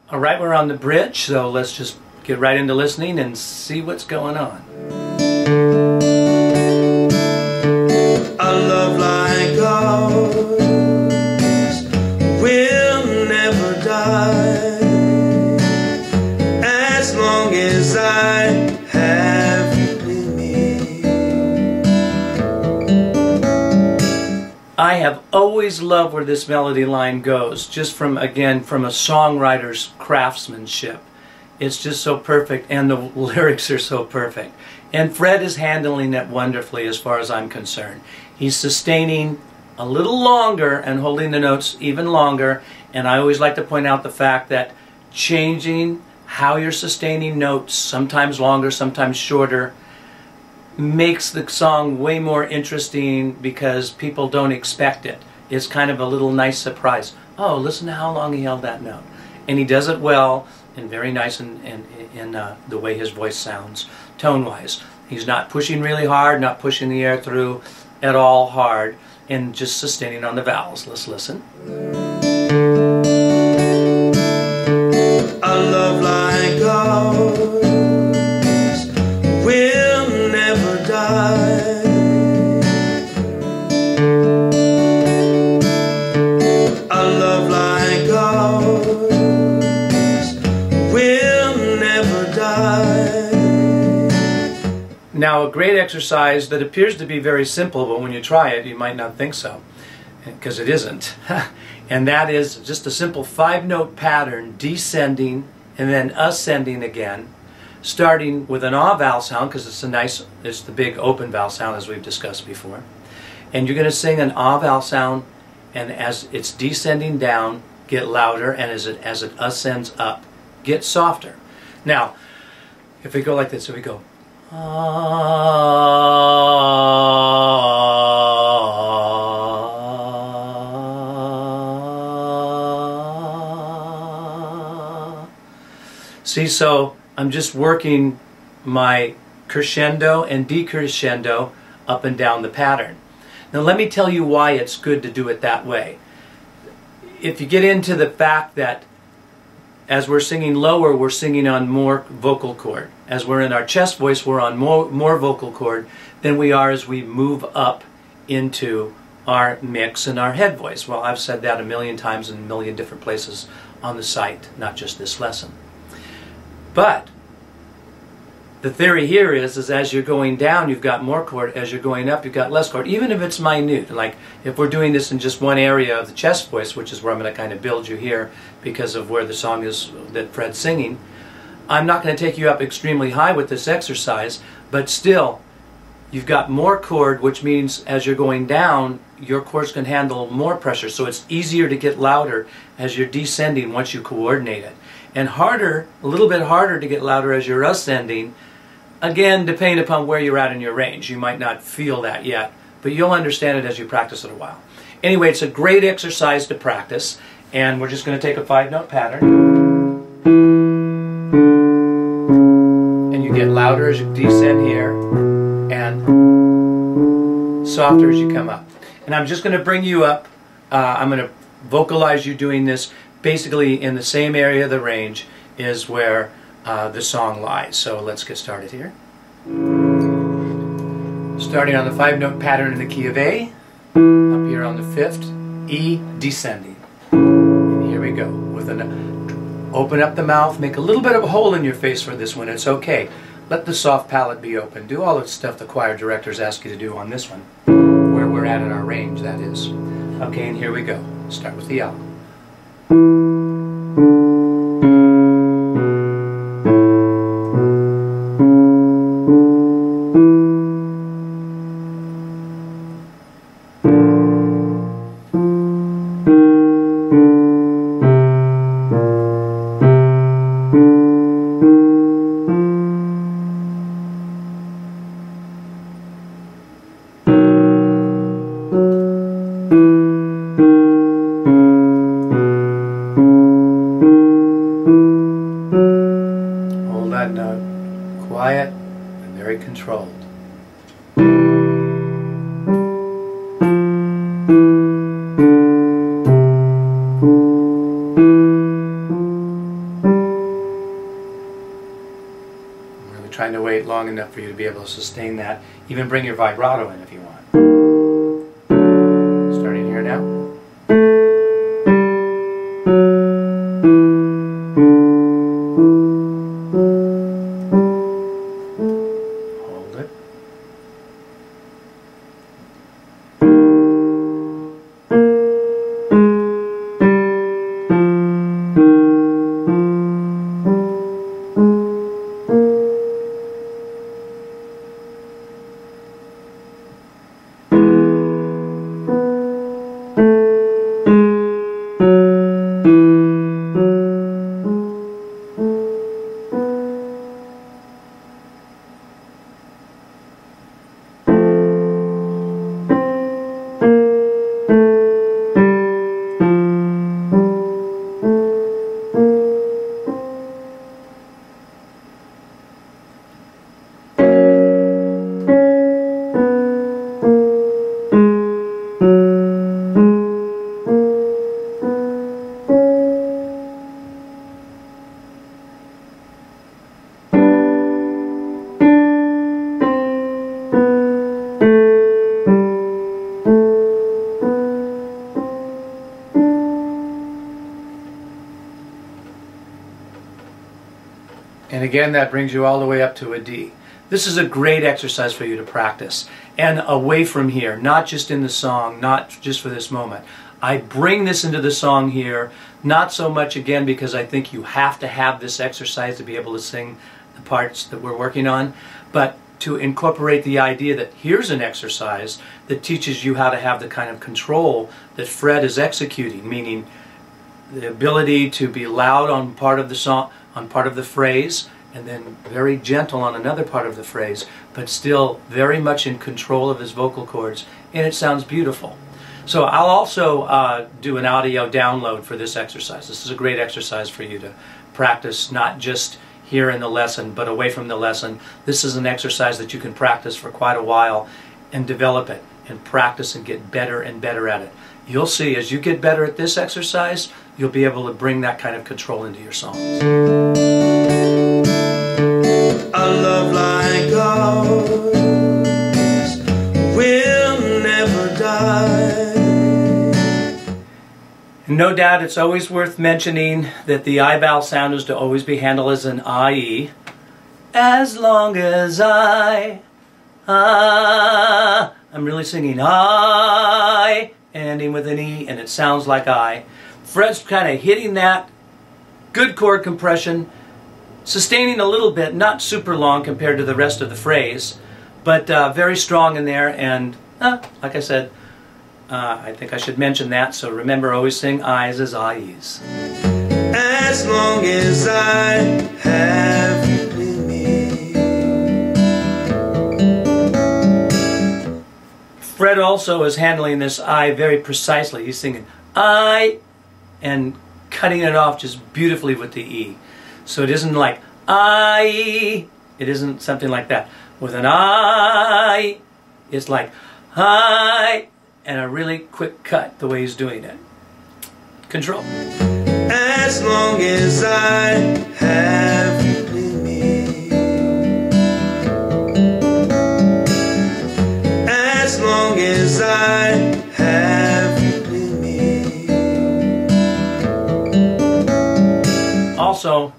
All right, we're on the bridge, so let's just get right into listening and see what's going on. A love like ours will never die as long as I have you with me. I have always loved where this melody line goes, just from, again, from a songwriter's craftsmanship. It's just so perfect, and the lyrics are so perfect. And Fred is handling it wonderfully as far as I'm concerned. He's sustaining a little longer and holding the notes even longer, and I always like to point out the fact that changing how you're sustaining notes, sometimes longer, sometimes shorter, makes the song way more interesting because people don't expect it. It's kind of a little nice surprise. Oh, listen to how long he held that note. And he does it well and very nice in the way his voice sounds, tone-wise. He's not pushing really hard, not pushing the air through at all hard, and just sustaining on the vowels. Let's listen. A love like ours will never die. A love like ours will never die. Now, a great exercise that appears to be very simple, but when you try it, you might not think so, because it isn't. And that is just a simple 5-note pattern, descending and then ascending again, starting with an ah vowel sound, because it's the big open vowel sound as we've discussed before. And you're going to sing an ah vowel sound, and as it's descending down, get louder, and as it ascends up, get softer. Now, if we go like this, if we go, see, so I'm just working my crescendo and decrescendo up and down the pattern. Now let me tell you why it's good to do it that way. If you get into the fact that as we're singing lower, we're singing on more vocal cord. As we're in our chest voice, we're on more vocal cord than we are as we move up into our mix and our head voice. Well, I've said that a million times in a million different places on the site, not just this lesson. But the theory here is as you're going down, you've got more chord. As you're going up, you've got less chord. Even if it's minute, like if we're doing this in just one area of the chest voice, which is where I'm going to kind of build you here because of where the song is that Fred's singing, I'm not going to take you up extremely high with this exercise, but still, you've got more chord, which means as you're going down, your chords can handle more pressure. So it's easier to get louder as you're descending once you coordinate it. And harder, a little bit harder to get louder as you're ascending. Again, depending upon where you're at in your range. You might not feel that yet, but you'll understand it as you practice it a while. Anyway, it's a great exercise to practice, and we're just going to take a 5-note pattern. And you get louder as you descend here, and softer as you come up. And I'm just going to bring you up. I'm going to vocalize you doing this basically in the same area of the range is where the song lies. So let's get started here. Starting on the 5-note pattern in the key of A, up here on the 5th, E descending. And here we go. Open up the mouth, make a little bit of a hole in your face for this one. It's okay. Let the soft palate be open. Do all the stuff the choir directors ask you to do on this one, where we're at in our range, that is. Okay, and here we go. Start with the L. Hold that note, quiet and very controlled. trying to wait long enough for you to be able to sustain that. Even bring your vibrato in if you want. Starting here now. Hold it. And again, that brings you all the way up to a D. This is a great exercise for you to practice. And away from here, not just in the song, not just for this moment. I bring this into the song here, not so much again because I think you have to have this exercise to be able to sing the parts that we're working on, but to incorporate the idea that here's an exercise that teaches you how to have the kind of control that Fred is executing, meaning the ability to be loud on part of the song, on part of the phrase, and then very gentle on another part of the phrase, but still very much in control of his vocal cords, and it sounds beautiful. So I'll also do an audio download for this exercise. This is a great exercise for you to practice, not just here in the lesson, but away from the lesson. This is an exercise that you can practice for quite a while and develop it and practice and get better and better at it. You'll see, as you get better at this exercise, you'll be able to bring that kind of control into your songs. A love like ours will never die. No doubt it's always worth mentioning that the I vowel sound is to always be handled as an IE. As long as I'm really singing I, ending with an E, and it sounds like I. Fred's kind of hitting that, good chord compression, sustaining a little bit, not super long compared to the rest of the phrase, but very strong in there, and like I said, I think I should mention that, so remember, always sing I's as I's. As long as I have you with me. Fred also is handling this I very precisely. He's singing I and cutting it off just beautifully with the E. So it isn't like I, it isn't something like that. With an I, it's like I, and a really quick cut the way he's doing it. Control. As long as I have you with me. As long as I have you with me. Also,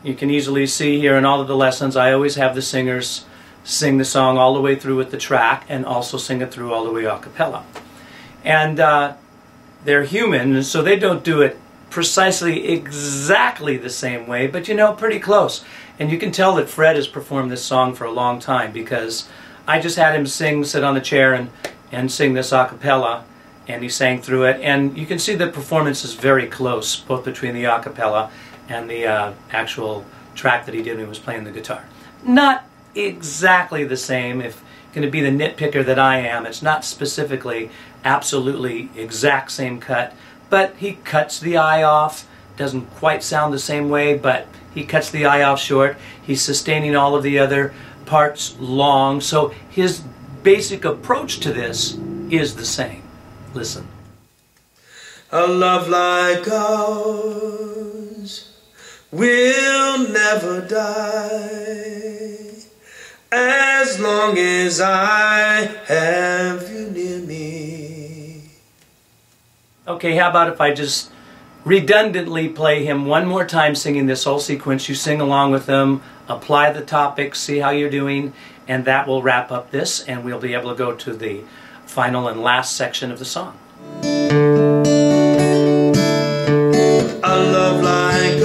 you can easily see here in all of the lessons, I always have the singers sing the song all the way through with the track and also sing it through all the way a cappella. And they're human, so they don't do it precisely exactly the same way, but you know, pretty close. And you can tell that Fred has performed this song for a long time because I just had him sit on the chair and sing this a cappella, and he sang through it. And you can see the performance is very close, both between the a cappella and the actual track that he did when he was playing the guitar. Not exactly the same. If you're going to be the nitpicker that I am, it's not specifically absolutely exact same cut, but he cuts the I off. Doesn't quite sound the same way, but he cuts the I off short. He's sustaining all of the other parts long, so his basic approach to this is the same. Listen. A love like ours will never die. As long as I have you near me. Okay, how about if I just redundantly play him one more time singing this whole sequence. You sing along with him, apply the topics, see how you're doing, and that will wrap up this, and we'll be able to go to the final and last section of the song. A love like